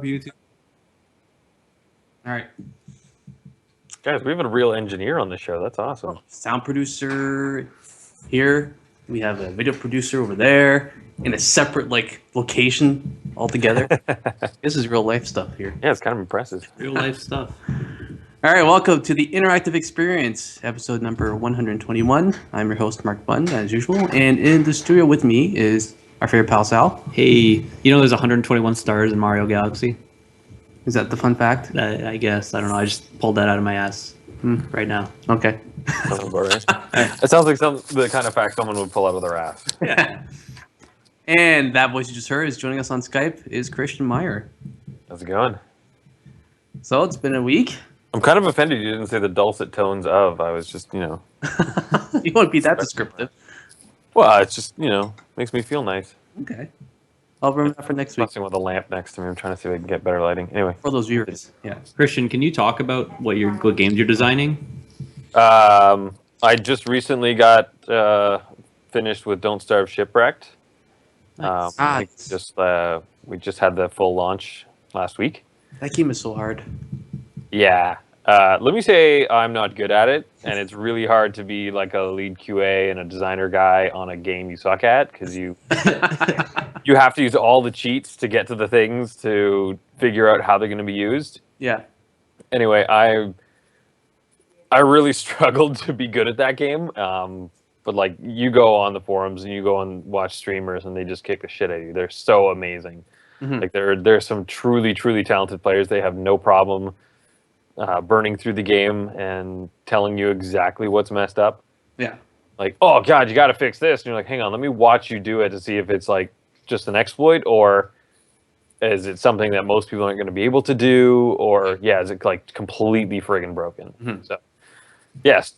YouTube. All right. Guys, we have a real engineer on the show. That's awesome. Sound producer here. We have a video producer over there in a separate location altogether. This is real life stuff here. Yeah, it's kind of impressive. Real life stuff. All right, welcome to the Interactive Experience, episode number 121. I'm your host, Mark Bunn, as usual, and in the studio with me is our favorite pal, Sal. Hey, there's 121 stars in Mario Galaxy? Is that the fun fact? I guess. I don't know. I just pulled that out of my ass right now. Okay. Sounds about right. It sounds like the kind of fact someone would pull out of their ass. Yeah. And that voice you just heard is joining us on Skype is Christian Meyer. How's it going? So it's been a week. I'm kind of offended you didn't say the dulcet tones of. I was just, You won't be that descriptive. Well, it's just, makes me feel nice. Okay. I'll remember that for next week. Messing with a lamp next to me. I'm trying to see if I can get better lighting. Anyway. For those viewers. Yeah. Christian, can you talk about what games you're designing? I just recently got finished with Don't Starve Shipwrecked. Nice. We just had the full launch last week. That game is so hard. Yeah. Let me say I'm not good at it, and it's really hard to be like a lead QA and a designer guy on a game you suck at, because you have to use all the cheats to get to the things to figure out how they're going to be used. Yeah. Anyway, I really struggled to be good at that game, but you go on the forums and you go and watch streamers, and they just kick the shit out of you. They're so amazing. Mm-hmm. There's some truly, truly talented players. They have no problem burning through the game and telling you exactly what's messed up. Yeah. Like, oh god, you got to fix this, and you're like, hang on, let me watch you do it to see if it's just an exploit, or is it something that most people aren't going to be able to do, or is it completely friggin' broken? Mm-hmm. So, yes,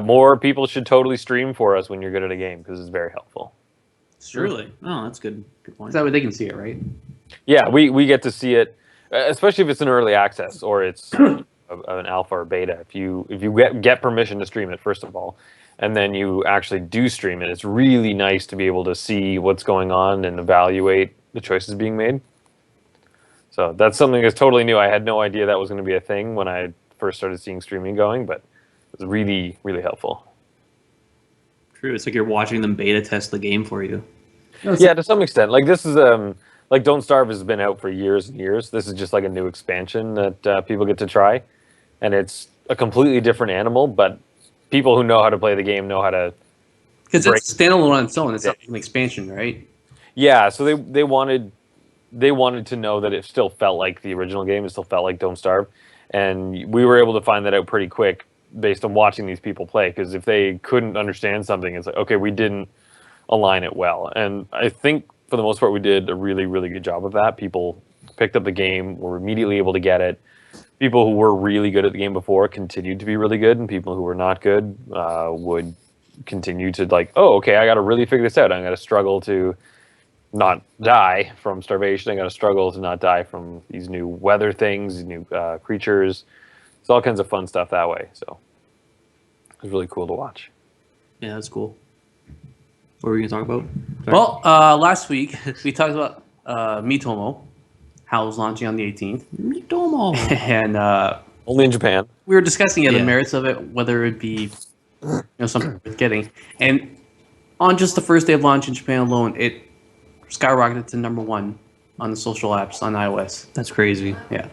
more people should totally stream for us when you're good at a game, because it's very helpful. Really? Oh, that's good. Good point. That way they can see it, right? Yeah, we get to see it, especially if it's an early access or it's an alpha or beta. If you get permission to stream it, first of all, and then you actually do stream it, it's really nice to be able to see what's going on and evaluate the choices being made. So that's something that's totally new. I had no idea that was going to be a thing when I first started seeing streaming going, but it was really, really helpful. True. It's like you're watching them beta test the game for you. Yeah, to some extent. This is Don't Starve has been out for years and years. This is just a new expansion that people get to try, and it's a completely different animal. But people who know how to play the game know how to. Because it's standalone on its own. It's not an expansion, right? Yeah. So they wanted to know that it still felt like the original game. It still felt like Don't Starve, and we were able to find that out pretty quick based on watching these people play. Because if they couldn't understand something, it's like, okay, we didn't align it well. And I think for the most part we did a really, really good job of that. People picked up the game, were immediately able to get it. People who were really good at the game before continued to be really good, and people who were not good would continue to oh, okay, I got to really figure this out. I got to struggle to not die from starvation. I got to struggle to not die from these new weather things, these new creatures. It's all kinds of fun stuff that way. So it was really cool to watch. Yeah, that's cool. What were we going to talk about? Sorry. Well, last week we talked about Miitomo, how it was launching on the 18th. Miitomo. And only in Japan. We were discussing the merits of it, whether it be something worth getting. And on just the first day of launch in Japan alone, it skyrocketed to #1 on the social apps on iOS. That's crazy. Yeah.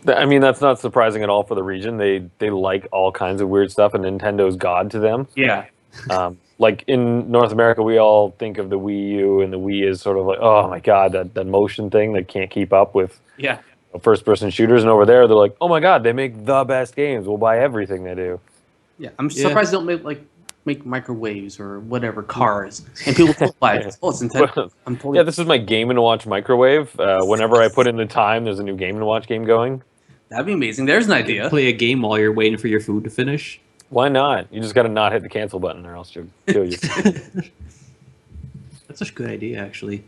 I mean, that's not surprising at all for the region. They like all kinds of weird stuff, and Nintendo's God to them. Yeah. In North America, we all think of the Wii U, and the Wii is sort of oh my god, that motion thing that can't keep up with first-person shooters. And over there, they're like, oh my god, they make the best games. We'll buy everything they do. Yeah, I'm surprised they don't make microwaves or whatever cars, and people still buy it. Oh, it's Nintendo. I'm totally this is my Game & Watch microwave. Whenever I put in the time, there's a new Game & Watch game going. That'd be amazing. There's an idea. Play a game while you're waiting for your food to finish. Why not? You just got to not hit the cancel button, or else she'll kill you. That's such a good idea, actually.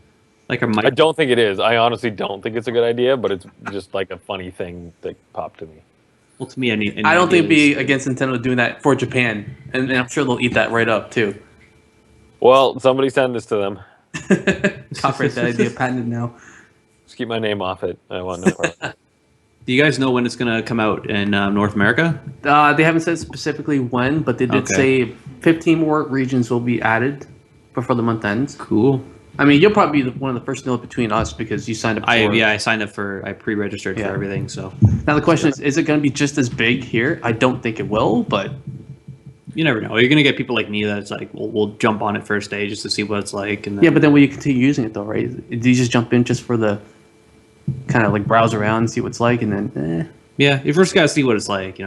I don't think it is. I honestly don't think it's a good idea, but it's just a funny thing that popped to me. Well, to me, I don't think it'd be against Nintendo doing that for Japan, and I'm sure they'll eat that right up too. Well, somebody send this to them. Copyright that idea, patented now. Just keep my name off it. I want no part of it. Do you guys know when it's gonna come out in North America? They haven't said specifically when, but they did say 15 more regions will be added before the month ends. Cool. I mean, you'll probably be one of the first to know it between us because you signed up. I signed up I pre-registered for everything. So now the question is it going to be just as big here? I don't think it will, but you never know. You're gonna get people like me that's like, we'll jump on it first day just to see what it's like. And then, yeah, but then will you continue using it though, right? Do you just jump in just for the kind of like browse around and see what it's like, and then yeah, you first gotta see what it's like,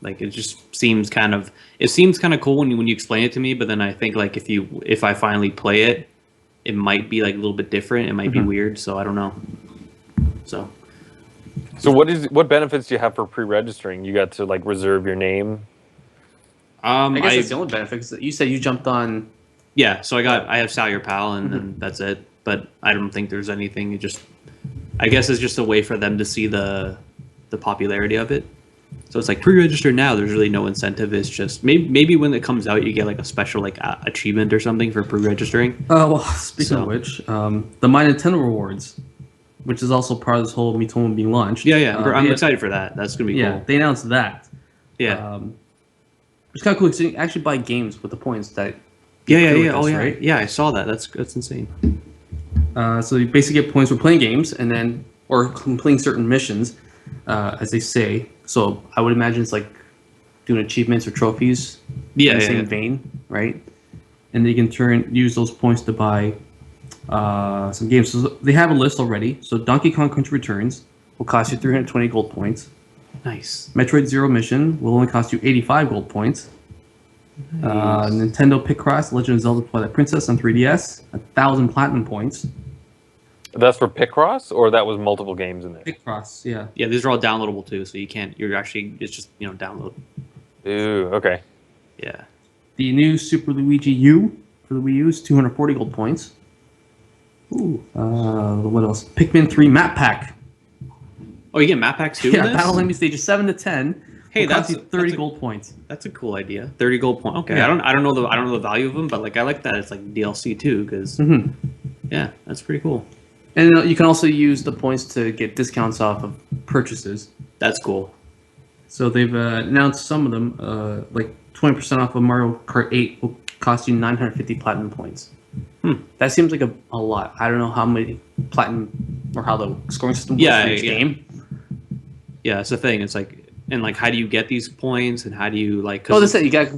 Like it just seems kind of cool when you explain it to me, but then I think like if I finally play it, it might be like a little bit different. It might be weird, so I don't know. So what benefits do you have for pre-registering? You got to like reserve your name. I guess that's the only benefit. 'Cause you said you jumped on. Yeah, so I have Sal Your Pal, and then that's it. But I don't think there's anything. I guess it's just a way for them to see the popularity of it. So it's like pre-register now. There's really no incentive. It's just maybe when it comes out, you get like a special like achievement or something for pre-registering. Well, speaking of which, the My Nintendo Rewards, which is also part of this whole Miitomo being launched. Yeah, I'm excited for that. That's gonna be cool. They announced that. Yeah, it's kind of cool because you can actually buy games with the points that. Yeah. Oh yeah, right? Yeah, I saw that. That's insane. So you basically get points for playing games or completing certain missions, as they say. So I would imagine it's like doing achievements or trophies. In the same vein, right? And they can use those points to buy some games. So they have a list already. So Donkey Kong Country Returns will cost you 320 gold points. Nice. Metroid Zero Mission will only cost you 85 gold points. Nice. Nintendo Picross Legend of Zelda Twilight Princess on 3DS, 1,000 platinum points. That's for Picross, or that was multiple games in there? Picross, yeah. Yeah, these are all downloadable too, so it's just download. Ooh, okay. Yeah. The new Super Luigi U for the Wii U is 240 gold points. Ooh. What else? Pikmin 3 Map Pack. Oh, you get map packs too? Yeah, Battle Enemy Stages 7 to 10. Hey, that's 30 gold points. That's a cool idea. 30 gold point. Okay, Yeah. I don't know the value of them, but like I like that it's like DLC too, because yeah, that's pretty cool. And you can also use the points to get discounts off of purchases. That's cool. So they've announced some of them, like 20% off of Mario Kart 8 will cost you 950 platinum points. That seems like a lot. I don't know how many platinum or how the scoring system works for each game. Yeah, it's the thing. It's like, and like, how do you get these points, and how do you like? Oh, that's it. You gotta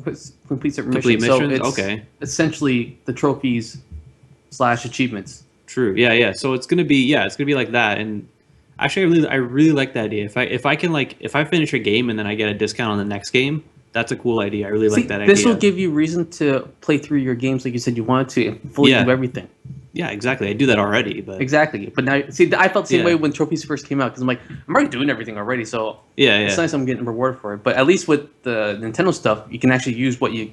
complete certain missions. So it's essentially the trophies / achievements. True. Yeah. So it's gonna be like that. And actually, I really like that idea. If I finish a game and then I get a discount on the next game, that's a cool idea. I really like that idea. This will give you reason to play through your games like you said you wanted to and fully do everything. Yeah, exactly. I do that already, but exactly. But now, see, I felt the same way when trophies first came out because I'm like, I'm already doing everything already, so it's nice I'm getting reward for it. But at least with the Nintendo stuff, you can actually use what you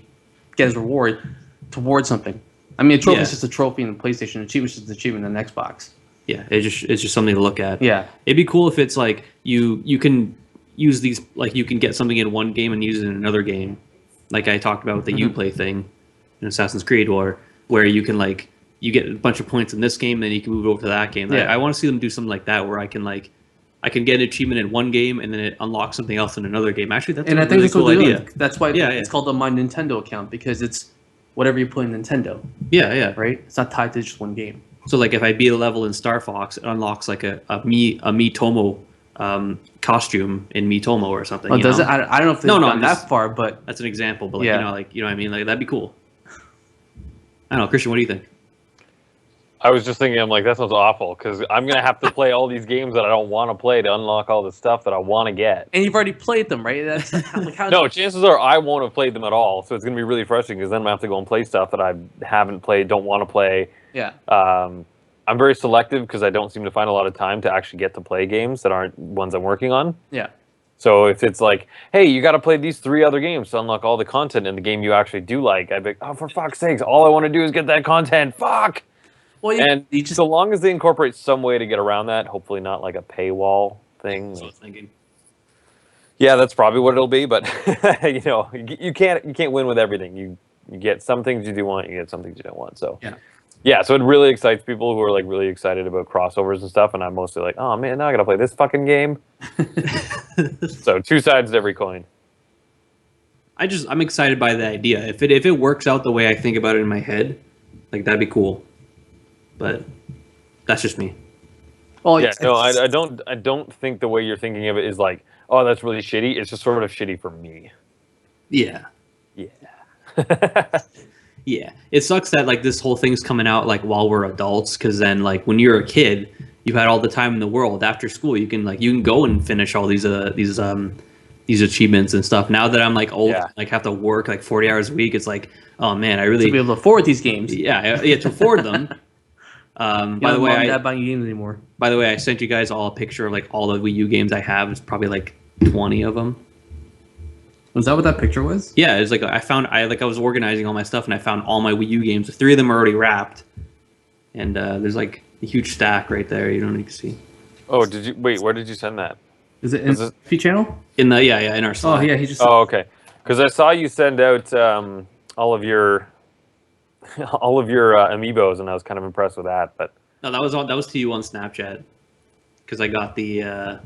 get as reward towards something. I mean, a trophy is just a trophy in the PlayStation. Achievement is just an achievement in the Xbox. Yeah, it's just something to look at. Yeah, it'd be cool if it's like you can use these, like you can get something in one game and use it in another game, like I talked about with the Uplay thing in Assassin's Creed, or where you can like you get a bunch of points in this game, then you can move over to that game. Yeah. I want to see them do something like that, where I can get an achievement in one game and then it unlocks something else in another game. Actually, that's a really cool idea. That's why it's called a My Nintendo account, because it's whatever you put in Nintendo. Yeah. Right? It's not tied to just one game. So like if I beat a level in Star Fox, it unlocks like a Miitomo costume in Miitomo or something. Oh, does it? I don't know if they've gone that far, but that's an example. But like, you know what I mean? Like that'd be cool. I don't know, Christian, what do you think? I was just thinking, I'm like, that sounds awful, because I'm going to have to play all these games that I don't want to play to unlock all the stuff that I want to get. And you've already played them, right? That's like, no, chances are I won't have played them at all, so it's going to be really frustrating, because then I'm going to have to go and play stuff that I haven't played, don't want to play. Yeah. I'm very selective, because I don't seem to find a lot of time to actually get to play games that aren't ones I'm working on. Yeah. So if it's like, hey, you got to play these 3 other games to unlock all the content in the game you actually do like, I'd be like, oh, for fuck's sakes, all I want to do is get that content. Fuck! Well, so long as they incorporate some way to get around that, hopefully not like a paywall thing. That's what I was thinking. Yeah, that's probably what it'll be. But you can't win with everything. You get some things you do want, you get some things you don't want. So yeah, Yeah, so it really excites people who are like really excited about crossovers and stuff, and I'm mostly like, oh man, now I gotta play this fucking game. So 2 sides to every coin. I'm excited by the idea. If it works out the way I think about it in my head, like that'd be cool. But that's just me. Well, Yeah, no, I don't think the way you're thinking of it is like, oh, that's really shitty. It's just sort of shitty for me. Yeah. Yeah. Yeah. It sucks that like this whole thing's coming out like while we're adults, because then like when you're a kid, you had all the time in the world. After school, you can go and finish all these achievements and stuff. Now that I'm like old, Yeah. like have to work like 40 hours a week, it's like, oh man, I to really be able to afford these games. yeah to afford them. By the way, mom and dad buying games anymore. By the way, I sent you guys all a picture of like all the Wii U games I have. It's probably like 20 of them. Was that what that picture was? Yeah, it's like I was organizing all my stuff and I found all my Wii U games. 3 of them are already wrapped, and there's like a huge stack right there. You don't need to see. Oh, did you wait? Where did you send that? Is it in the feed channel? In the in our Oh Slack. yeah, he just. Oh, okay. Because I saw you send out all of your amiibos, and I was kind of impressed with that. But No, that was to you on Snapchat, because I got the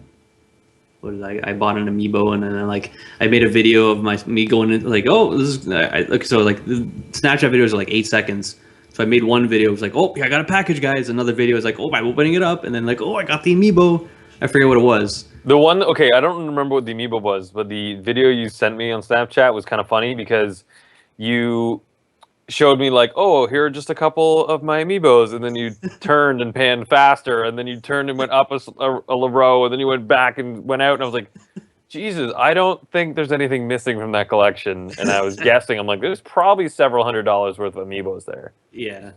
I bought an amiibo, and then like I made a video of me going in like, oh, this is so like the Snapchat videos are like 8 seconds. So I made one video. It was like, oh, I got a package, guys. Another video is like, oh, I'm opening it up, and then like, oh, I got the amiibo. I forget what it was. the one, okay, I don't remember what the amiibo was, but the video you sent me on Snapchat was kind of funny because you showed me like, oh, here are just a couple of my amiibos, and then you turned and panned faster, and then you turned and went up a row, and then you went back and went out, and I was like, Jesus, I don't think there's anything missing from that collection. And I was guessing, I'm like, there's probably several $100s worth of amiibos there. Yeah.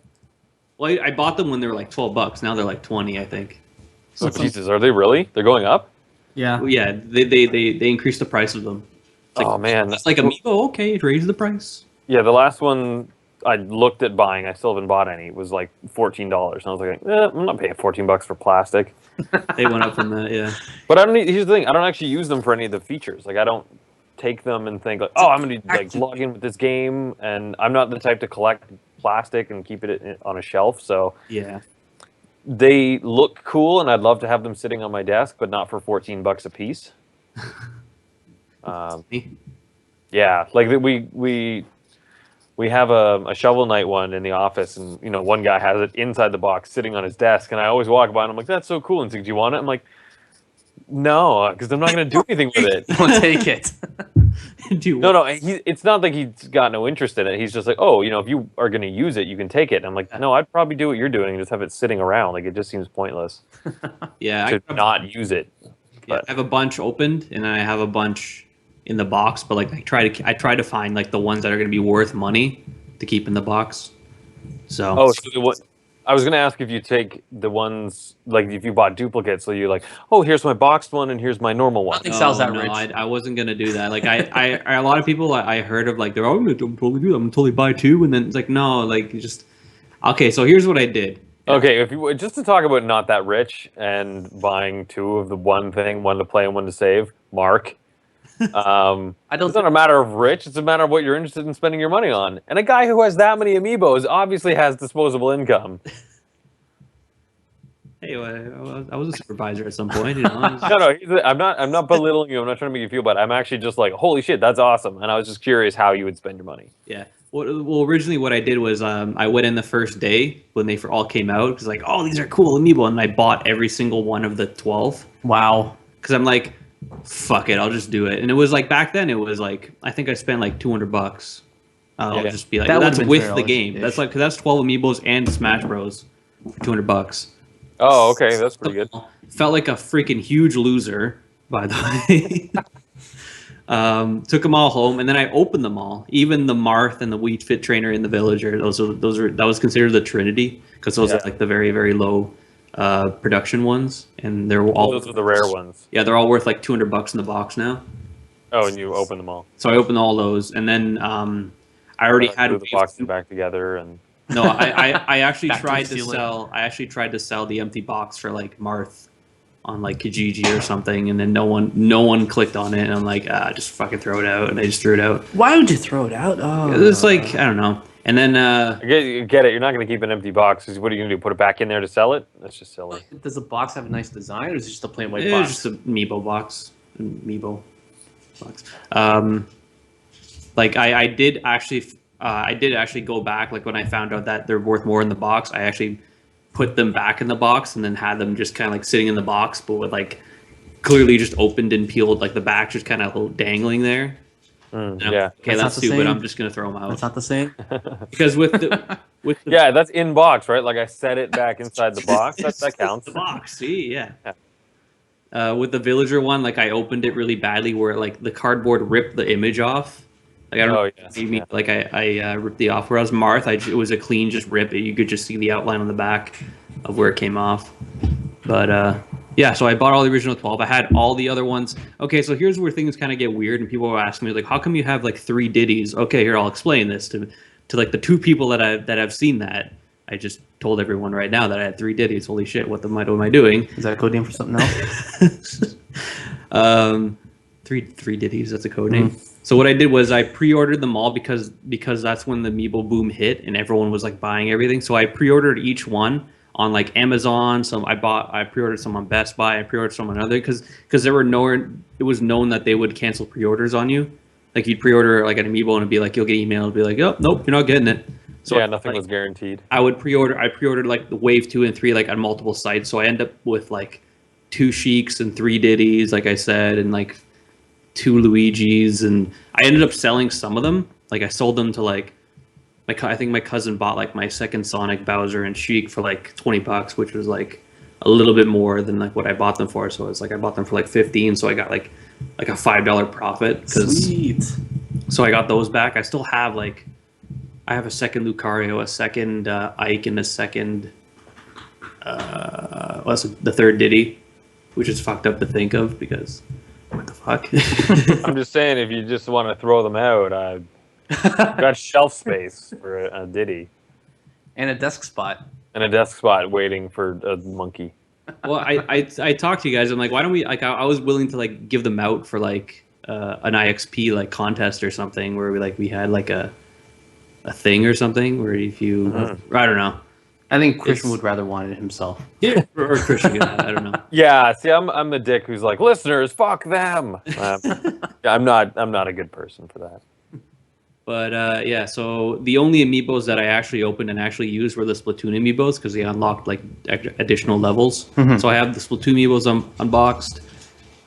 Well, I bought them when they were like $12. Now they're like 20, I think. Oh, Jesus, are they really? They're going up? Yeah. Well, yeah, they increased the price of them. It's like, Oh, man. it's like amiibo. Okay, raise the price. Yeah, the last one I looked at buying, I still haven't bought any. It was like $14. And I was like, I'm not paying $14 for plastic. They went up from that, yeah. But I don't need, here's the thing, I don't actually use them for any of the features. Like, I don't take them and think like, oh, I'm going to like log in with this game, and I'm not the type to collect plastic and keep it on a shelf, so Yeah. they look cool, and I'd love to have them sitting on my desk, but not for $14 a piece. Yeah, like we have a Shovel Knight one in the office, and you know, one guy has it inside the box, sitting on his desk, and I always walk by and I'm like, "That's so cool!" And he's like, "Do you want it?" I'm like, "No, because I'm not going to do anything with it." Don't take it. No, it's not like he's got no interest in it. He's just like, "Oh, you know, if you are going to use it, you can take it." And I'm like, "No, I'd probably do what you're doing and just have it sitting around. Like, it just seems pointless Yeah, to not use it." yeah, I have a bunch opened, and I have a bunch in the box. But like, I try to find like the ones that are going to be worth money to keep in the box. So. Oh, so I was going to ask if you take the ones, like if you bought duplicates, so you're like, oh, here's my boxed one and here's my normal one. I think Sal's that no, rich. I wasn't gonna do that. Like I a lot of people I heard of like they're I'm gonna totally do that. I'm gonna totally buy 2, and then it's like no, like you just okay. So here's what I did. Okay, if you just to talk about not that rich and buying 2 of the one thing, one to play and one to save, Mark. It's not a matter of rich; it's a matter of what you're interested in spending your money on. And a guy who has that many amiibos obviously has disposable income. Hey, I was a supervisor at some point. You know, No, I'm not belittling you. I'm not trying to make you feel bad. I'm actually just like, holy shit, that's awesome. And I was just curious how you would spend your money. yeah. Well, originally what I did was I went in the first day when they all came out because like, oh, these are cool amiibo, and I bought every single one of the 12 Wow. because I'm like, fuck it, I'll just do it. And it was like back then it was like I think I spent like $200. I'll Yeah. just be like, That that's would've been with the $2 game. -ish. That's like 'cause that's 12 amiibos and Smash Bros for $200. Oh, okay, that's pretty good. Felt like a freaking huge loser, by the way. Took them all home, and then I opened them all. Even the Marth and the Wii Fit Trainer in the Villager. That was considered the Trinity because those are like the very very low production ones, and they're all Those are the rare ones. Yeah, they're all worth like $200 in the box now. Oh, and you open them all. So I opened all those, and then I already had glue the boxes back together and. No, I actually Back to tried to seal it. sell. I actually tried to sell the empty box for like Marth on like Kijiji or something, and then no one clicked on it. And I'm like, just fucking throw it out, and I just threw it out. Why would you throw it out? Oh. It's like I don't know. And then I get it. You're not going to keep an empty box. What are you going to do? Put it back in there to sell it? That's just silly. Does the box have a nice design, or is it just a plain white it box? was just a Amiibo box. Like I did actually go back. Like when I found out that they're worth more in the box, I actually put them back in the box and then had them just kind of like sitting in the box, but with like clearly just opened and peeled, like the back just kind of dangling there. Yeah. Okay, That's not that's the stupid. same. I'm just gonna throw them out. That's not the same. Because with the Yeah, that's in box, right? Like I set it back inside the box. That counts. the box. See, yeah. With the villager one, like I opened it really badly, where like the cardboard ripped the image off. Like I don't know, yes, maybe yeah. like I ripped the off. Whereas Marth, it was a clean just rip. You could just see the outline on the back of where it came off. But yeah, so I bought all the original 12. I had all the other ones. Okay, so here's where things kind of get weird, and people were asking me like, "How come you have like 3 ditties?" Okay, here I'll explain this to like the 2 people that I've seen that. I just told everyone right now that I had 3 ditties. Holy shit! What am I doing? Is that a code name for something else? Three ditties. That's a code name. So what I did was I pre-ordered them all because that's when the Amiibo boom hit and everyone was like buying everything. So I pre-ordered each one on like Amazon. I pre-ordered some on Best Buy. I pre-ordered some on other because there were it was known that they would cancel pre-orders on you. Like you'd pre-order like an Amiibo and it'd be like you'll get emailed, it'd be like, oh nope, you're not getting it. So Yeah, nothing was guaranteed. I pre-ordered like the wave 2 and 3 like on multiple sites. So I end up with like 2 Sheiks and 3 Ditties, like I said, and like 2 Luigis, and I ended up selling some of them. Like I sold them to like I think my cousin bought like my second Sonic, Bowser, and Sheik for like $20, which was like a little bit more than like what I bought them for. So it's like I bought them for like 15, so I got like a $5 profit. Sweet. So I got those back. I still have like I have a second Lucario, a second Ike, and a second that's the 3rd Diddy, which is fucked up to think of because what the fuck. I'm just saying, if you just want to throw them out, I've got shelf space for a Diddy And a desk spot. and a desk spot waiting for a monkey. Well, I talked to you guys. I'm like, why don't we like? I was willing to like give them out for like an IXP like contest or something where we had like a thing or something where if you I don't know. I think Christian would rather want it himself. Yeah, or Christian. I don't know. Yeah, see, I'm the dick who's like, listeners, fuck them. I'm not a good person for that. But yeah, so the only amiibos that I actually opened and actually used were the Splatoon amiibos because they unlocked like additional levels. So I have the Splatoon amiibos unboxed,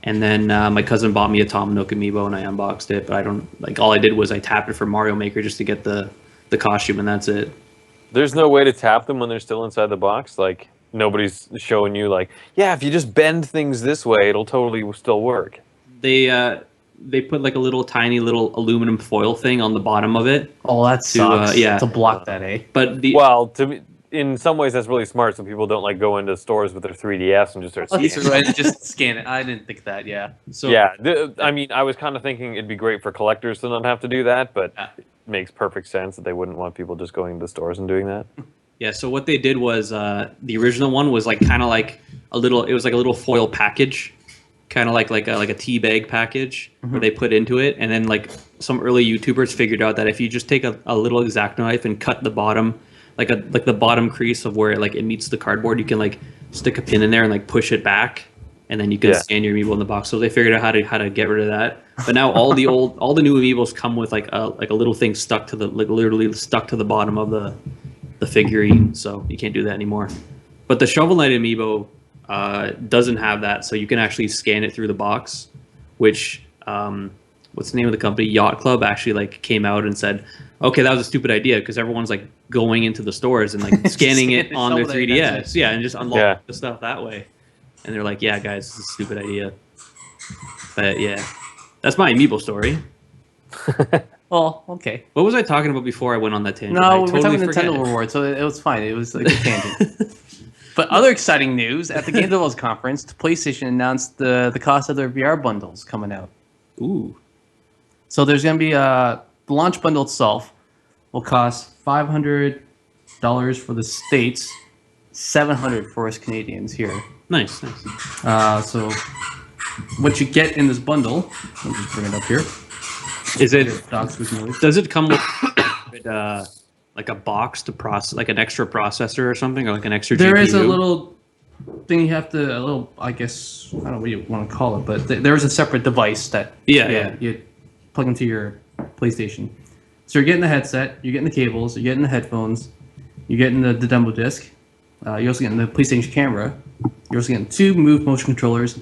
and then my cousin bought me a Tom Nook amiibo and I unboxed it. But I don't like all I did was I tapped it for Mario Maker just to get the costume, and that's it. There's no way to tap them when they're still inside the box. Like nobody's showing you like, yeah, if you just bend things this way, it'll totally still work. They put like a little tiny little aluminum foil thing on the bottom of it. Oh, that sucks. yeah. To block that, eh? But Well, to me, in some ways that's really smart, so people don't like go into stores with their 3DS and just start scanning. Just scan it. I didn't think that. Yeah. so Yeah, I mean, I was kind of thinking it'd be great for collectors to not have to do that, but it makes perfect sense that they wouldn't want people just going to the stores and doing that. Yeah, so what they did was the original one was like kind of like a little foil package, kind of like a tea bag package where they put into it, and then like some early YouTubers figured out that if you just take a little X-Acto knife and cut the bottom, like the bottom crease of where it meets the cardboard, you can like stick a pin in there and like push it back, and then you can scan your amiibo in the box. So they figured out how to get rid of that. But now all the new amiibos come with like a little thing stuck to literally stuck to the bottom of the figurine, so you can't do that anymore. But the Shovel Knight amiibo doesn't have that, so you can actually scan it through the box, which what's the name of the company? Yacht Club actually like came out and said, okay, that was a stupid idea because everyone's like going into the stores and like scanning it on their 3DS, and just unlock the stuff that way. And they're like, yeah, guys, this is a stupid idea. But yeah, that's my amiibo story. Well, okay. What was I talking about before I went on that tangent? No, I we're totally talking forget. Nintendo Rewards, so it was fine. It was like a tangent. But other exciting news at the Game Developers Conference, PlayStation announced the cost of their VR bundles coming out. Ooh. So there's going to be the launch bundle itself will cost $500 for the States, $700 for us Canadians here. Nice. So what you get in this bundle, let me just bring it up here. Is it? Docs with noise. Does it come with like a box to process, like an extra processor or something, or like an extra There GPU? is a little thing you have to, I guess, I don't know what you want to call it, but there is a separate device that Yeah. you plug into your PlayStation. So you're getting the headset, you're getting the cables, you're getting the headphones, you're getting the demo disc, you're also getting the PlayStation camera, you're also getting 2 Move motion controllers,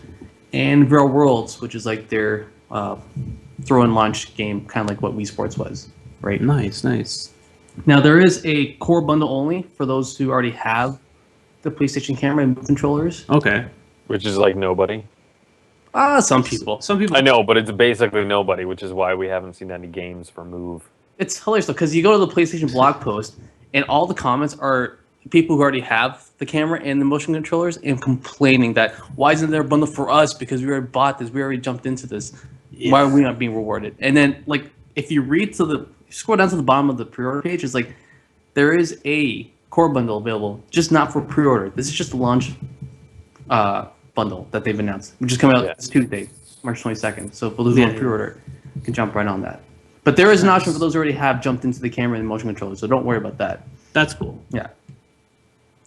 and Real Worlds, which is like their throw and launch game, kind of like what Wii Sports was, right? Nice. Now there is a core bundle only for those who already have the PlayStation camera and Move controllers. Okay. Which is like nobody. Some people. Some people. I know, but it's basically nobody, which is why we haven't seen any games for Move. It's hilarious though, because you go to the PlayStation blog post, and all the comments are people who already have the camera and the motion controllers and complaining that why isn't there a bundle for us, because we already bought this, we already jumped into this. Yeah. Why are we not being rewarded? And then like if you read to the scroll down to the bottom of the pre-order page, it's like there is a core bundle available, just not for pre-order. This is just a launch bundle that they've announced, which is coming out this Tuesday, March 22nd. So for those who want pre-order, you can jump right on that. But there is an option for those who already have jumped into the camera and motion controller, so don't worry about that. That's cool. Yeah.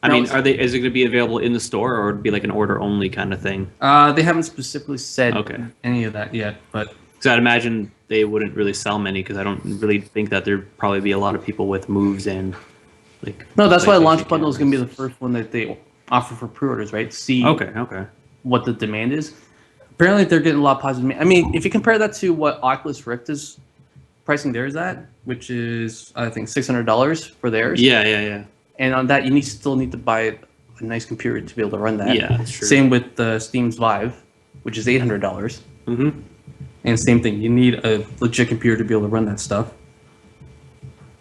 I Now, mean, is it going to be available in the store, or would it be like an order only kind of thing? They haven't specifically said Okay. any of that yet, but Because I'd imagine they wouldn't really sell many, because I don't really think that there'd probably be a lot of people with Moves and like. no, that's why PlayStation launch bundle is going to be the cameras. first one that they offer for pre-orders, right? See Okay. what the demand is. Apparently, they're getting a lot of positive. I mean, if you compare that to what Oculus Rift is pricing theirs at, which is I think $600 for theirs. Yeah. And on that, you still need to buy a nice computer to be able to run that. Yeah, that's true. Same with Steam's Vive, which is $800. Mm-hmm. And same thing, you need a legit computer to be able to run that stuff.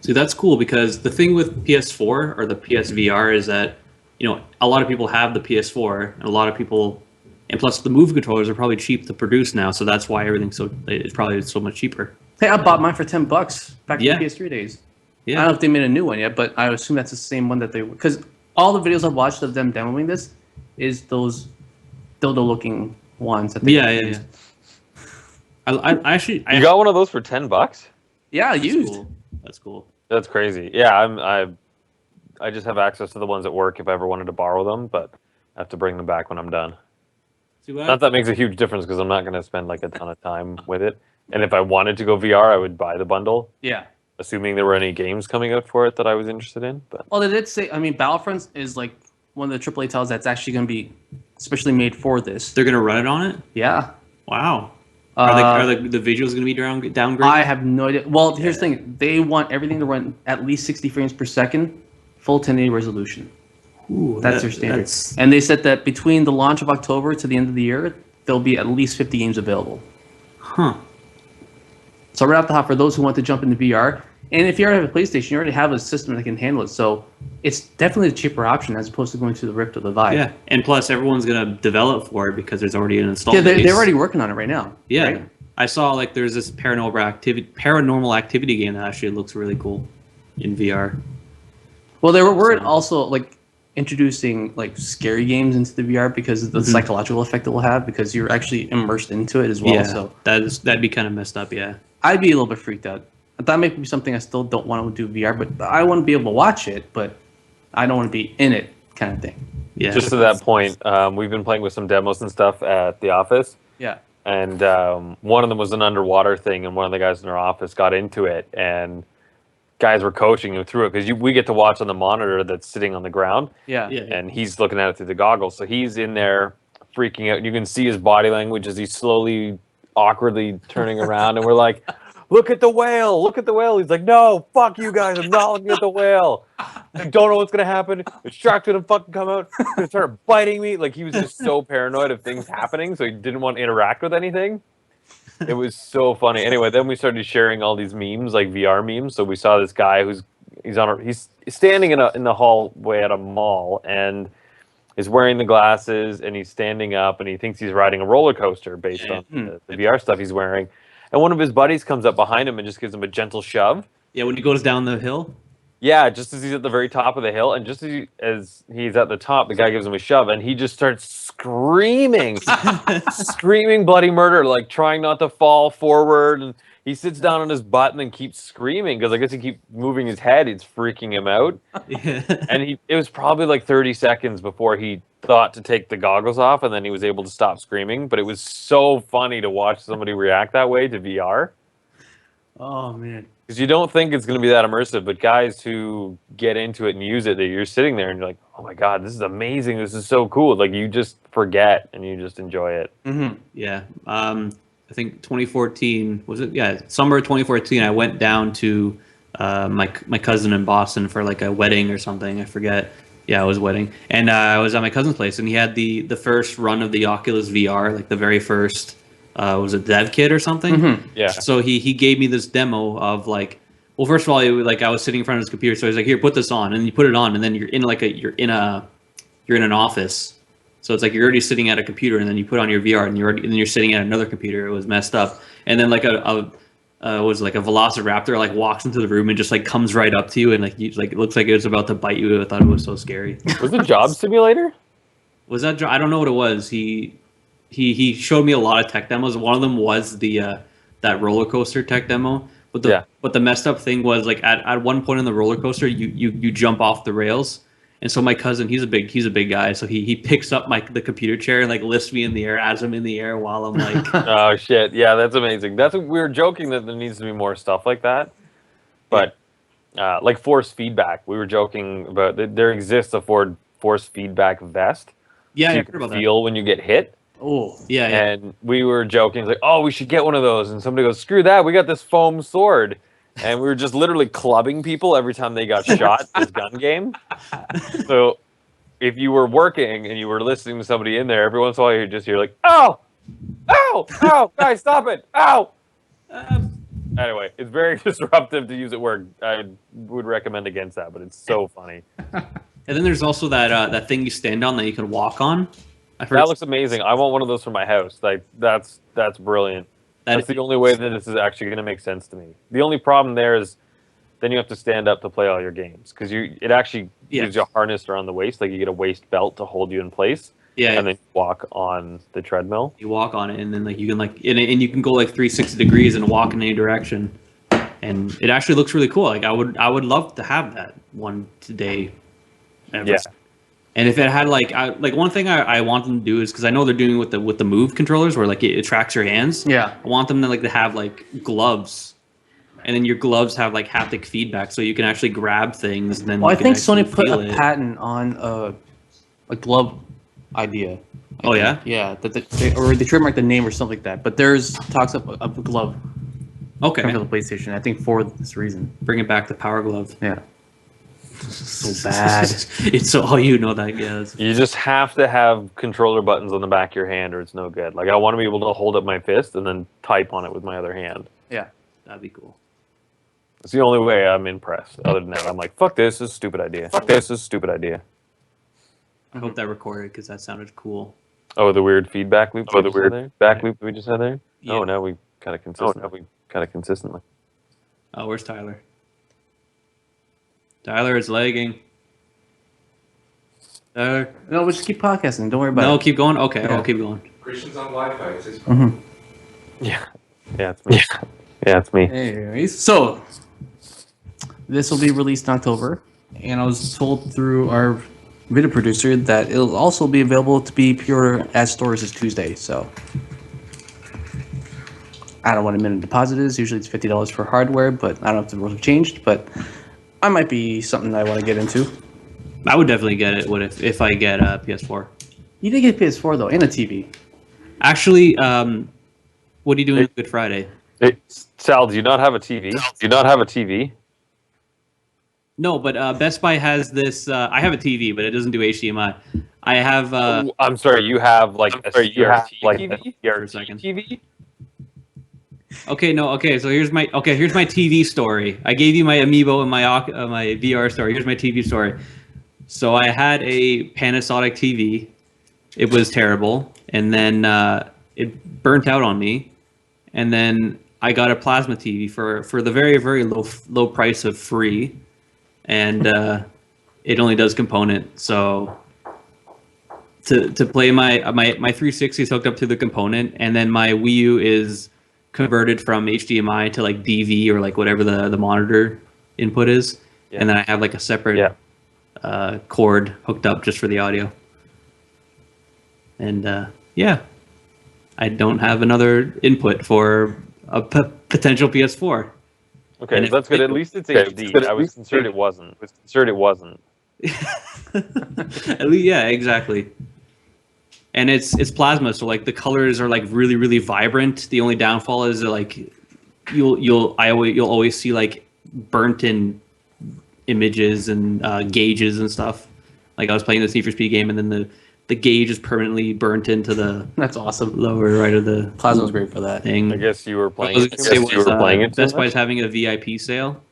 See, that's cool, because the thing with PS4 or the PSVR is that, you know, a lot of people have the PS4, and a lot of people, and plus the Move controllers are probably cheap to produce now, so that's why it's probably so much cheaper. Hey, I bought mine for $10 back in Yeah. the PS3 days. I Yeah. don't know if they made a new one yet, but I assume that's the same one that they, because all the videos I've watched of them demoing this is those dildo-looking ones that they Yeah. used. I actually. You got one of those for $10? Yeah, That's used. cool. That's cool. That's crazy. Yeah, I just have access to the ones at work if I ever wanted to borrow them, but I have to bring them back when I'm done. See what? Not that makes a huge difference because I'm not going to spend like a ton of time with it. And if I wanted to go VR, I would buy the bundle, Yeah. assuming there were any games coming out for it that I was interested in. But Well, they did say, I mean, Battlefront is like one of the AAA titles that's actually going to be especially made for this. They're gonna run it on it. Yeah. Wow. Are the visuals gonna be downgraded? I have no idea. Well, here's the thing. They want everything to run at least 60 frames per second, full 1080 resolution. Ooh, That's their standard. And they said that between the launch of October to the end of the year, there'll be at least 50 games available. Huh. So right off the hop, for those who want to jump into VR, and if you already have a PlayStation, you already have a system that can handle it. So it's definitely a cheaper option as opposed to going to the Rift or the Vive. Yeah, and plus everyone's gonna develop for it because there's already an install. Yeah, base. they're already working on it right now. Yeah, right? I saw like there's this paranormal activity game that actually looks really cool in VR. Well, they were also like introducing like scary games into the VR because of the psychological effect it will have because you're actually immersed into it as well. Yeah, So that'd be kind of messed up. Yeah. I'd be a little bit freaked out. That may be something I still don't want to do VR, but I want to be able to watch it, but I don't want to be in it, kind of thing. Yeah. just to that point, we've been playing with some demos and stuff at the office. Yeah. And one of them was an underwater thing, and one of the guys in our office got into it, and guys were coaching him through it because we get to watch on the monitor that's sitting on the ground, Yeah. Yeah. and he's looking at it through the goggles. So he's in there freaking out. You can see his body language as he's slowly, awkwardly turning around, and we're like, "Look at the whale! Look at the whale!" He's like, "No, fuck you guys! I'm not looking at the whale. I don't know what's gonna happen. The shark's gonna fucking come out. He's gonna start biting me." Like he was just so paranoid of things happening, so he didn't want to interact with anything. It was so funny. Anyway, then we started sharing all these memes, like VR memes. So we saw this guy he's standing in the hallway at a mall and is wearing the glasses, and he's standing up, and he thinks he's riding a roller coaster based on the VR stuff he's wearing. And one of his buddies comes up behind him and just gives him a gentle shove. Yeah, when he goes down the hill. Yeah, just as he's at the very top of the hill, and just as he's at the top, the guy gives him a shove, and he just starts screaming bloody murder, like trying not to fall forward, and he sits down on his butt and then keeps screaming because I guess he keeps moving his head. It's freaking him out. Yeah. And it was probably like 30 seconds before he thought to take the goggles off, and then he was able to stop screaming. But it was so funny to watch somebody react that way to VR. Oh man. Because you don't think it's going to be that immersive, but guys who get into it and use it, that you're sitting there and you're like, oh my God, this is amazing. This is so cool. Like you just forget and you just enjoy it. Mm-hmm. Yeah. I think 2014 was it? Yeah, summer 2014. I went down to my cousin in Boston for like a wedding or something. I forget. Yeah, it was a wedding, and I was at my cousin's place, and he had the first run of the Oculus VR, like the very first. Was it Dev Kit or something? Mm-hmm. Yeah. So he gave me this demo of like, well, first of all, I was sitting in front of his computer, so he's like, here, put this on, and you put it on, and then you're in an office, so it's like you're already sitting at a computer, and then you put on your VR, and you're sitting at another computer. It was messed up, and then like a velociraptor like walks into the room and just like comes right up to you, and like it looks like it was about to bite you. I thought it was so scary. Was it Job Simulator? Was that? I don't know what it was. He showed me a lot of tech demos. One of them was the that roller coaster tech demo. But the messed up thing was like at one point in the roller coaster you jump off the rails. And so my cousin, he's a big guy, so he picks up the computer chair and like lifts me in the air, as I'm in the air while I'm like Oh shit. Yeah, that's amazing. We were joking that there needs to be more stuff like that. But like force feedback. We were joking about there exists a force feedback vest. yeah, So I you heard can about feel when you get hit. Oh. yeah. And we were joking, like, oh, we should get one of those. And somebody goes, screw that, we got this foam sword. And we were just literally clubbing people every time they got shot, this gun game. So if you were working and you were listening to somebody in there, every once in a while you just hear like, ow, ow, ow, guys, stop it, ow. Anyway, it's very disruptive to use at work. I would recommend against that, but it's so funny. And then there's also that thing you stand on that you can walk on. I've heard That looks amazing. I want one of those for my house. Like that's brilliant. That's the only way that this is actually going to make sense to me. The only problem there is then you have to stand up to play all your games because it actually gives you a harness around the waist, like you get a waist belt to hold you in place. Yeah, and then you walk on the treadmill. You walk on it, and then like you can and you can go like 360 degrees and walk in any direction, and it actually looks really cool. Like I would love to have that one today. Ever. Yeah. And if it had like one thing I want them to do is because I know they're doing with the Move controllers where like it tracks your hands. Yeah. I want them to have like gloves, and then your gloves have like haptic feedback, so you can actually grab things. And then Well, I think Sony put feel a it. patent on a glove idea. I Oh, think. yeah? Yeah, that they trademarked the name or something like that. But there's talks of a glove Okay, coming to the PlayStation. I think for this reason. bring it back, the Power Glove. Yeah. So bad. It's so all you know that You just have to have controller buttons on the back of your hand, or it's no good. Like I want to be able to hold up my fist and then type on it with my other hand. Yeah. that'd be cool. It's the only way I'm impressed. Other than that, I'm like, fuck this. This is a stupid idea. Fuck this. This is a stupid idea. I hope that recorded because that sounded cool. Oh, the weird feedback loop. Oh, The weird back loop that we just had there. Yeah. Oh, now we kind of consistently. Oh, where's Tyler? Tyler is lagging. Tyler. No, we'll just keep podcasting. Don't worry about No, it. keep going. Okay, Yeah. I'll keep going. Christian's on Wi-Fi. It's his phone. Yeah. Yeah, it's me. Yeah, it's me. Anyways, so this will be released in October, and I was told through our video producer that it'll also be available to be pre-order at stores this Tuesday. So I don't know what a minimum deposit is. Usually it's $50 for hardware, but I don't know if the rules have changed. But I might be something I want to get into. I would definitely get it. If I get a PS4? You did get PS4 though, and a TV. Actually, what are you doing on Good Friday? Hey, Sal, do you not have a TV? Do you not have a TV? No, but Best Buy has this. I have a TV, but it doesn't do HDMI. I have. I'm sorry, you have like a CRT TV? For a second. TV? Okay, no. Okay, so here's my TV story. I gave you my Amiibo and my VR story. Here's my TV story. So I had a Panasonic TV. It was terrible, and then it burnt out on me, and then I got a plasma TV for the very, very low price of free, and it only does component. So to play my 360 is hooked up to the component, and then my Wii U is converted from HDMI to like DV or like whatever the monitor input is, and then I have like a separate cord hooked up just for the audio. And I don't have another input for a potential PS4. Okay, that's good. At least it's HD. I was concerned it wasn't. At least, yeah, exactly. And it's plasma, so like the colors are like really, really vibrant. The only downfall is that, like you'll always see like burnt in images and gauges and stuff. Like I was playing this Need for Speed game, and then the gauge is permanently burnt into the That's awesome. lower right of the Plasma's great for that. thing. I guess you were playing. Best Buy's having a VIP sale,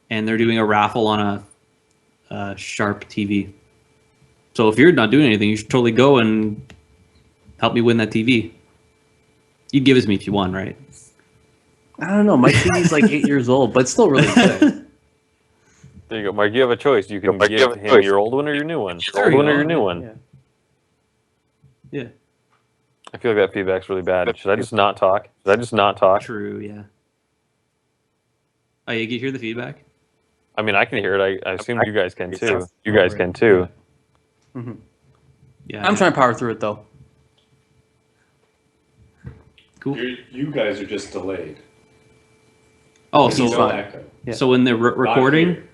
and they're doing a raffle on a Sharp TV. So if you're not doing anything, you should totally go and help me win that TV. You'd give it to me if you won, right? I don't know. My TV's like 8 years old, but it's still really good. There you go, Mark. You have a choice. You can give him your old one or your new one. Yeah. I feel like that feedback's really bad. Should I just not talk? True. Yeah. Oh, you can hear the feedback? I mean, I can hear it. I assume you guys can too. Mm-hmm. Yeah. I'm trying to power through it though. Cool. You guys are just delayed. Oh, He's so fine. Yeah. so when they're recording.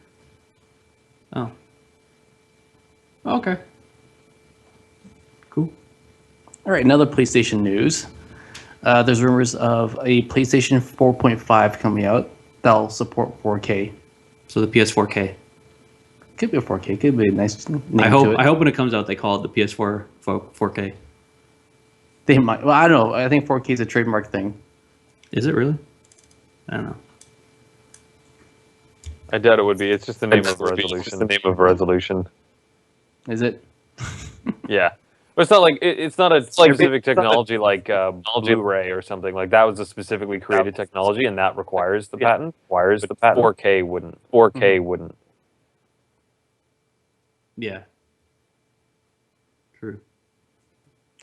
Not here. Oh. Okay. Cool. All right, another PlayStation news. There's rumors of a PlayStation 4.5 coming out that'll support 4K. So the PS4K. Could be a 4K. Could be a nice name I to it. hope when it comes out they call it the PS4 4K. They might. Well, I don't know. I think 4K is a trademark thing. Is it really? I don't know. I doubt it would be. It's just the name of resolution. Is it? Yeah. But it's not like it's not a specific technology like Blu-ray or something. Like that was a specifically created technology, and that requires the patent. 4K wouldn't. 4K wouldn't. Yeah. True.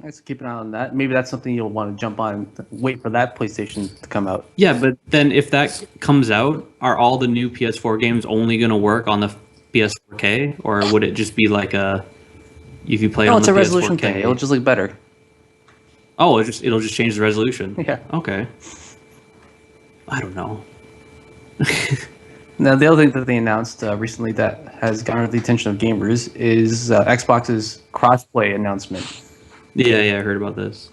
Let's keep an eye on that. Maybe that's something you'll want to jump on and wait for that PlayStation to come out. Yeah, but then if that comes out, are all the new PS4 games only going to work on the PS4K, or would it just be like if you play No, on it's the a resolution PS4K? thing. It'll just look better. Oh, it'll just change the resolution. Yeah. Okay. I don't know. Now, the other thing that they announced recently that has garnered the attention of gamers is Xbox's crossplay announcement. Yeah, I heard about this.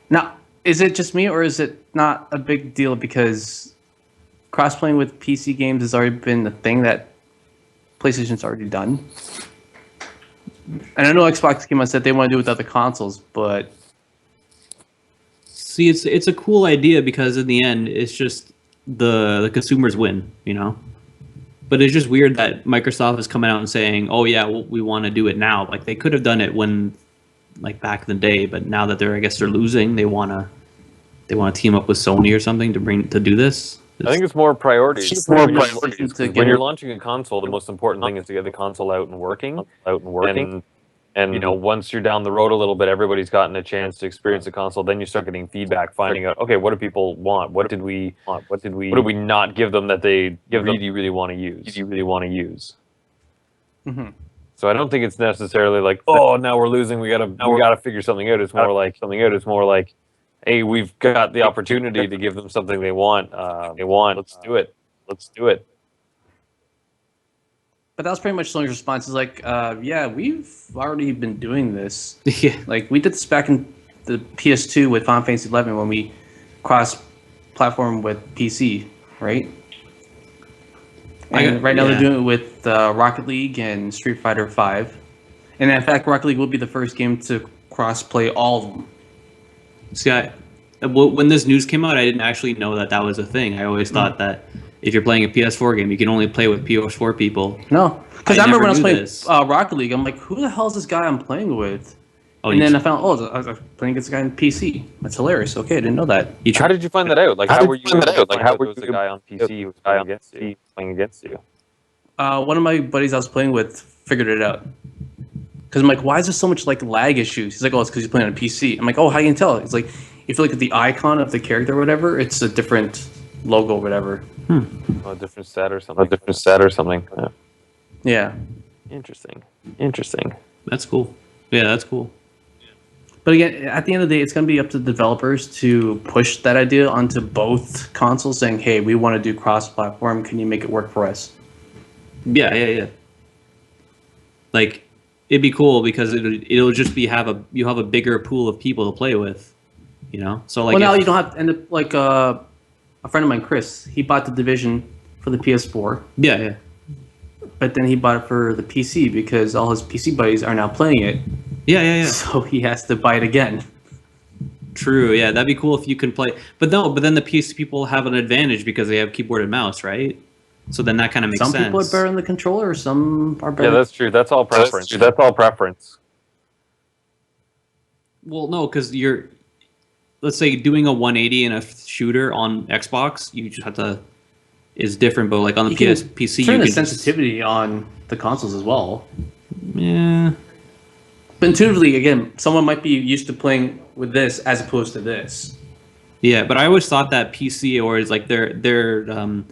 Now, is it just me, or is it not a big deal because cross-playing with PC games has already been a thing that PlayStation's already done? And I know Xbox came out and said they want to do it with other consoles, but See, it's a cool idea because in the end, it's just the consumers win, you know. But it's just weird that Microsoft is coming out and saying, "Oh yeah, we want to do it now." Like they could have done it when, like back in the day, but now that I guess they're losing, they wanna team up with Sony or something to do this. I think it's more priorities. It's more priorities to When get you're it. launching a console, the most important thing is to get the console out and working. And you know, once you're down the road a little bit, everybody's gotten a chance to experience the console. Then you start getting feedback, finding out, okay, what do people want? What did we not give them that they really want to use? Mm-hmm. So I don't think it's necessarily like, oh, now we're losing. We gotta figure something out. It's more like, hey, we've got the opportunity to give them something they want. Let's do it. But that was pretty much Sony's response. Is like, yeah, we've already been doing this. Yeah. Like we did this back in the PS2 with Final Fantasy 11 when we cross-platform with PC, right? And right now they're doing it with Rocket League and Street Fighter 5. And in fact, Rocket League will be the first game to cross-play all of them. See, when this news came out, I didn't actually know that was a thing. I always thought that if you're playing a PS4 game, you can only play with PS4 people. No, because I remember when I was never knew playing this. Rocket League, I'm like, who the hell is this guy I'm playing with? Oh, And then I found, I was playing against this guy on PC. That's hilarious. Okay, I didn't know that. How did you find that out? Like, how were you able to find out there was a guy on PC who was playing against you? One of my buddies I was playing with figured it out. Because I'm like, why is there so much like lag issues? He's like, oh, it's because he's playing on a PC. I'm like, oh, how you can tell? He's like, if if you look at the icon of the character or whatever, it's a different logo or whatever. A different set or something. Yeah. Yeah. Interesting. That's cool. Yeah, that's cool. But again, at the end of the day, it's going to be up to developers to push that idea onto both consoles, saying, "Hey, we want to do cross-platform. Can you make it work for us?" Yeah. Like, it'd be cool because it'll just be you have a bigger pool of people to play with, you know. So like, Well, now you don't have to end up like a friend of mine, Chris. He bought the Division for the PS4, yeah. but then he bought it for the PC because all his PC buddies are now playing it. Yeah. So he has to buy it again. True. Yeah, that'd be cool if you can play. But no, but then the PC people have an advantage because they have keyboard and mouse, right? So then that kind of makes sense. Some people are better on the controller, some are better. Yeah, that's true. That's all preference. Well, no, because let's say doing a 180 in a shooter on Xbox, you just have to is different, but like on the You can PC, turn you the can sensitivity on the consoles as well. Yeah. But intuitively, again, someone might be used to playing with this as opposed to this. Yeah, but I always thought that PC or is like the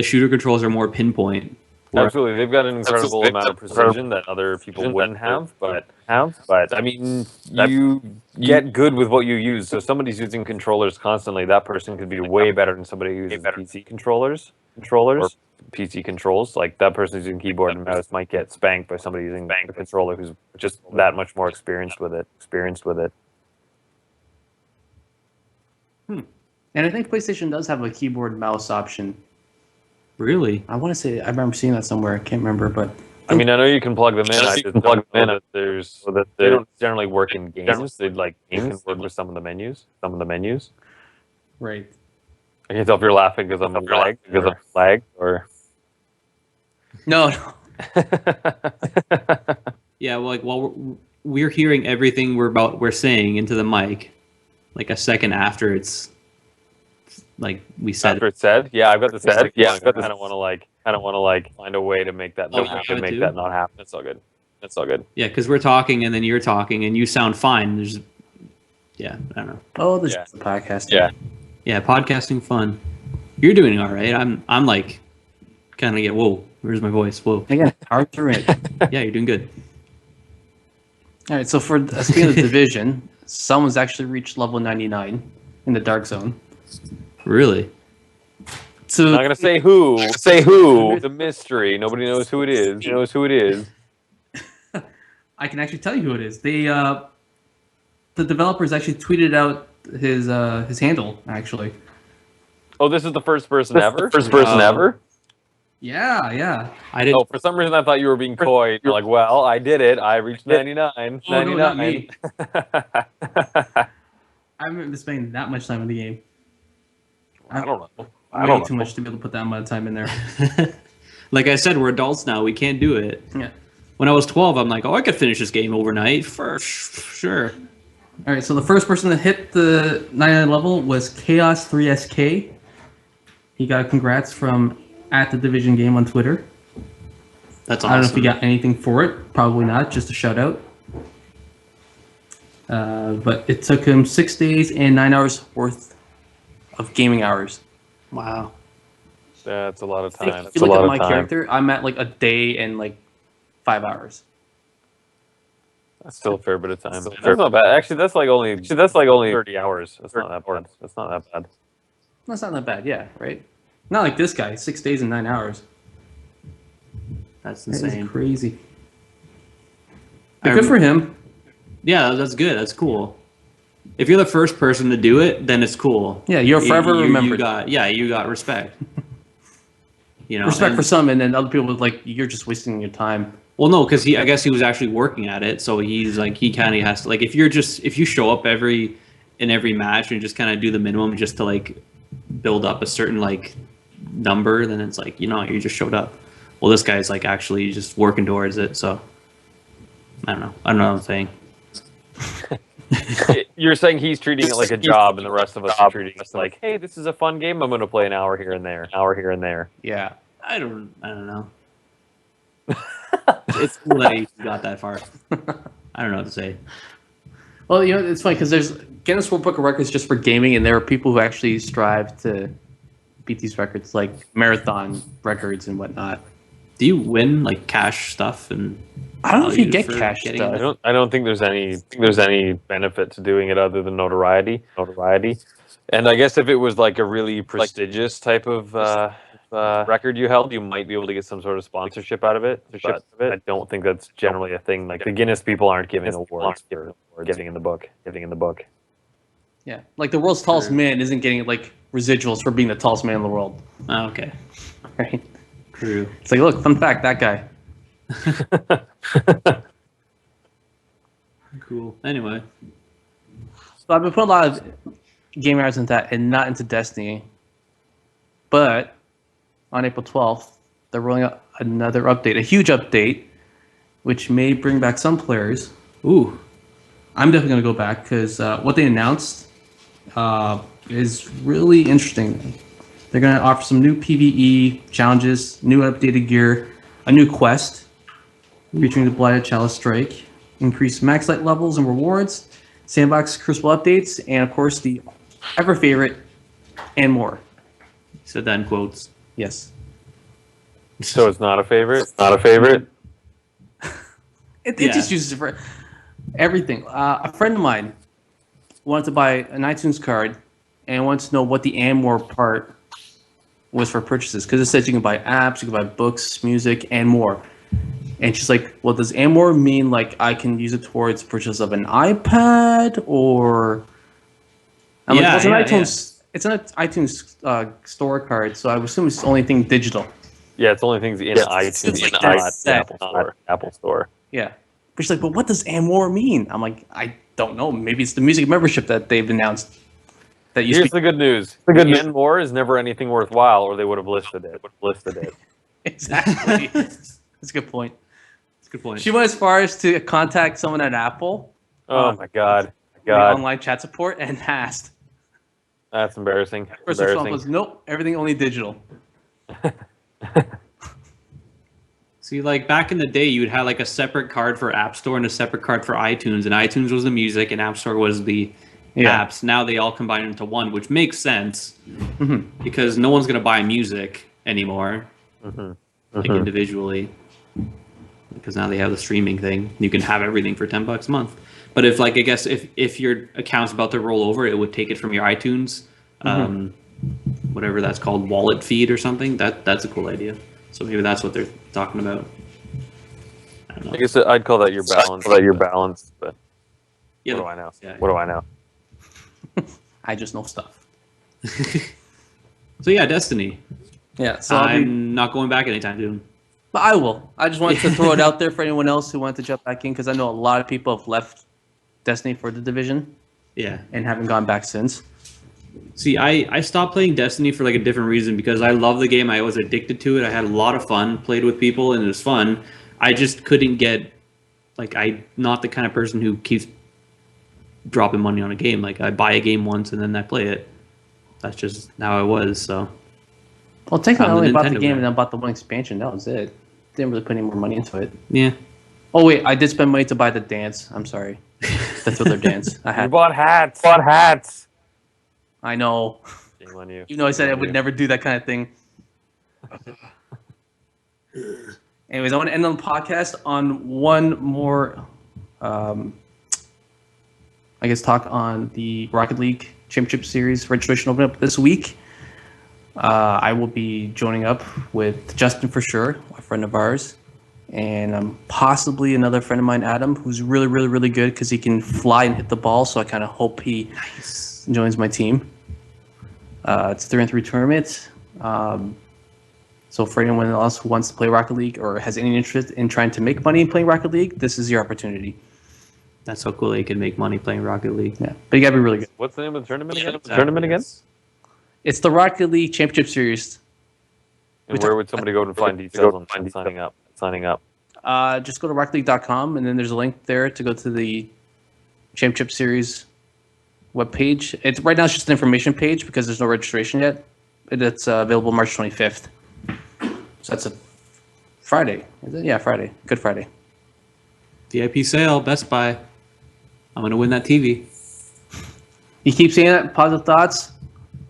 shooter controls are more pinpoint. Absolutely, they've got an incredible amount of precision that other people wouldn't have. But I mean, you get good with what you use. So if somebody's using controllers constantly, that person could be way better than somebody who uses PC controllers. Or PC controls. Like that person using keyboard and mouse might get spanked by somebody using a controller who's just that much more experienced with it. And I think PlayStation does have a keyboard mouse option. Really? I want to say I remember seeing that somewhere. I can't remember, but I mean, I know you can plug them in. I just don't know that they don't generally work in games. They'd like games work with some of the menus. right. I can't tell if you're laughing because I'm lag or. No. Yeah, well, like while we're hearing everything we're saying into the mic, like a second after it's like we said. After it's said, yeah, I've got this. I kind of want to like find a way to make that not happen. That's all good. Yeah, because we're talking and then you're talking and you sound fine. I don't know. Oh, this is the podcast. Yeah, podcasting fun. You're doing all right. I'm like kind of whoa. Where's my voice? Whoa. Again, hard through it. Yeah, you're doing good. All right. So for speaking of the Division, someone's actually reached level 99 in the Dark Zone. Really? So I'm not gonna say who. It's a mystery. Nobody knows who it is. I can actually tell you who it is. The developers actually tweeted out his handle actually. Oh, this is the first person ever. Yeah. I didn't. Oh, for some reason I thought you were being coy. You're like, well, I did it. I reached 99. Oh, no, not me. I haven't been spending that much time in the game. I don't know. Way too much to be able to put that amount of time in there. Like I said, we're adults now. We can't do it. Yeah. When I was 12, I'm like, I could finish this game overnight for sure. All right. So the first person that hit the 99 level was Chaos 3SK. He got a congrats from @TheDivisionGame on Twitter. That's awesome. I don't know if he got anything for it. Probably not. Just a shout out. But it took him 6 days and 9 hours worth of gaming hours. Wow. That's a lot of time. If you look at my character, I'm at like a day and like 5 hours. That's still a fair bit of time. That's not bad. Actually, that's like only 30 hours. That's not that bad. That's not that bad. Yeah. Right. Not like this guy. 6 days and 9 hours. That's That is insane. crazy. But good for him. Yeah, that's good. That's cool. If you're the first person to do it, then it's cool. Yeah, you're forever remembered. You got respect. You know, Respect for some, and then other people like you're just wasting your time. Well, no, because I guess he was actually working at it, so he's like he kind of has to like if you show up in every match and just kind of do the minimum just to like build up a certain like number, then it's like you just showed up. Well, this guy's like actually just working towards it, so I don't know what I'm saying. You're saying he's treating it like a job, and the rest of us are treating it like, hey, this is a fun game. I'm going to play an hour here and there. Yeah. I don't know. It's cool that he got that far. I don't know what to say. Well, it's funny because there's Guinness World Book of Records just for gaming, and there are people who actually strive to beat these records, like marathon records and whatnot. Do you win like cash stuff and? I don't know if you value get for cash getting stuff. I don't think there's any benefit to doing it other than notoriety. And I guess if it was like a really prestigious type of record you held, you might be able to get some sort of sponsorship out of it. But I don't think that's generally a thing. Like the Guinness people aren't giving awards for getting in the book. Yeah, like the world's tallest man isn't getting like residuals for being the tallest man in the world, Oh, okay. right? True. It's like, look, fun fact, that guy. Cool. Anyway. So I've been putting a lot of game hours into that and not into Destiny. But on April 12th, they're rolling out another update, a huge update, which may bring back some players. Ooh. I'm definitely going to go back because what they announced is really interesting. They're going to offer some new PvE challenges, new updated gear, a new quest featuring the Blighted Chalice Strike, increased max light levels and rewards, sandbox crucible updates, and of course the ever favorite and more. Said that in quotes. Yes. So it's not a favorite. It Yeah. just uses it for everything. A friend of mine wanted to buy an iTunes card and wanted to know what the and more part was for purchases because it says you can buy apps, you can buy books, music, and more. And she's like, "Well, does and more mean like I can use it towards purchase of an iPad or?" I'm like, Yeah, well, it's an yeah, iTunes. It's an iTunes store card, so I would assume it's the only thing digital. Yeah, it's only things in iTunes, It's like not that set. Apple Store. Yeah. But she's like, "But what does and more mean?" I'm like, "I don't know. Maybe it's the music membership that they've announced." That used Here's to the good news. And more is never anything worthwhile, or they would have listed it. be exactly. That's a good point. That's a good point. She went as far as to contact someone at Apple, Oh my god. the online chat support, and asked. That's embarrassing. First response was, "Nope, everything only digital." See, like back in the day, you would have like a separate card for App Store and a separate card for iTunes, and iTunes was the music, and App Store was the apps. Now they all combine into one, which makes sense because no one's gonna buy music anymore, like individually, because now they have the streaming thing. You can have everything for $10 a month. But if, like, I guess if your account's about to roll over, it would take it from your iTunes, whatever that's called, wallet feed or something. That's a cool idea. So maybe that's what they're talking about. I don't know. I guess I'd call that your balance. But Yeah, what do I know? yeah. What do I know? I just know stuff. So yeah, Destiny. Yeah, so I'm not going back anytime soon. but I will. I just wanted to throw it out there for anyone else who wanted to jump back in because I know a lot of people have left Destiny for the Division Yeah. and haven't gone back since. See, I stopped playing Destiny for like a different reason because I love the game. I was addicted to it. I had a lot of fun, played with people, and it was fun. I just couldn't get, like, I'm not the kind of person who keeps dropping money on a game. Like, I buy a game once and then I play it. That's just how I was, so. Well, technically, I I'm the only bought the Nintendo game guy. and then bought the one expansion. That was it. Didn't really put any more money into it. Yeah. Oh wait, I did spend money to buy the dance. I'm sorry, the Thriller dance. I You had. bought hats. I know. Shame on you. You know, I said I would never do that kind of thing. Anyways, I want to end on the podcast on one more, I guess, talk on the Rocket League Championship Series registration open up this week. I will be joining up with Justin for sure, a friend of ours, and possibly another friend of mine, Adam, who's really, really, really good because he can fly and hit the ball. So I kind of hope he joins my team. It's a 3-on-3 tournament. So for anyone else who wants to play Rocket League or has any interest in trying to make money playing Rocket League, this is your opportunity. That's so cool that you can make money playing Rocket League. Yeah, but you gotta be really good. What's the name of the tournament again? Exactly. It's the Rocket League Championship Series. And where would somebody go to find details on signing up? Just go to rocketleague.com and then there's a link there to go to the Championship Series webpage. It's right now it's just an information page because there's no registration yet. It's available March 25th. So that's a Friday. Is it? Yeah, Friday. Good Friday. VIP sale, Best Buy. I'm going to win that TV. You keep saying that, positive thoughts.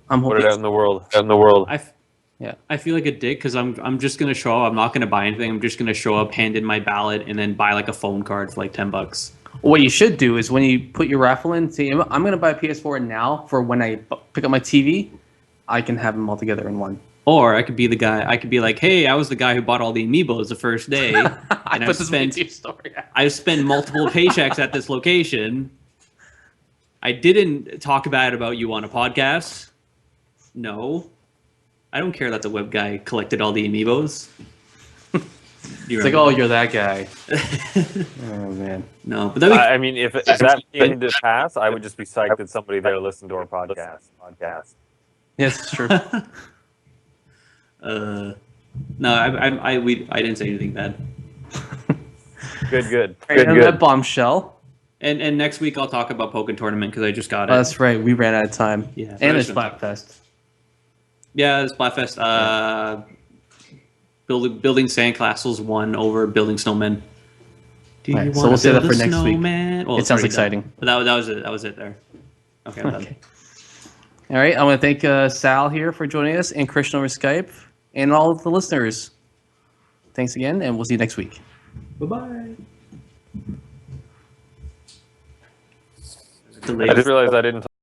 I'm Put hoping. it out in the world. Out in the world. I feel like a dick because I'm just gonna show up. I'm not gonna buy anything. I'm just gonna show up, hand in my ballot, and then buy like a phone card for like $10. What you should do is when you put your raffle in, say, I'm going to buy a PS4 now for when I pick up my TV, I can have them all together in one. Or I could be the guy. I could be like, hey, I was the guy who bought all the amiibos the first day, I and put this into your story. I spent multiple paychecks at this location. I didn't talk bad about you on a podcast. No. I don't care that the web guy collected all the amiibos. It's like, oh, you're that guy. Oh, man. No, but that'd be, I mean, if that came to pass, I would just be psyched that somebody there listened to our podcast. Yes, it's true. no, I didn't say anything bad. Good. Right, and that bombshell. And next week I'll talk about Pokken Tournament because I just got it. Oh, that's right. We ran out of time. Yeah, And it's Splatfest. Yeah, Splatfest. Building sandcastles won over building snowmen. Do Right, you so wanna we'll say that build for a next week. snowman? Well, It it's sounds already exciting. done. But that was it. That was it there. Okay, I'm done. Okay. All right. I want to thank Sal here for joining us and Christian over Skype and all of the listeners. Thanks again, and we'll see you next week. Bye-bye. I just realized I didn't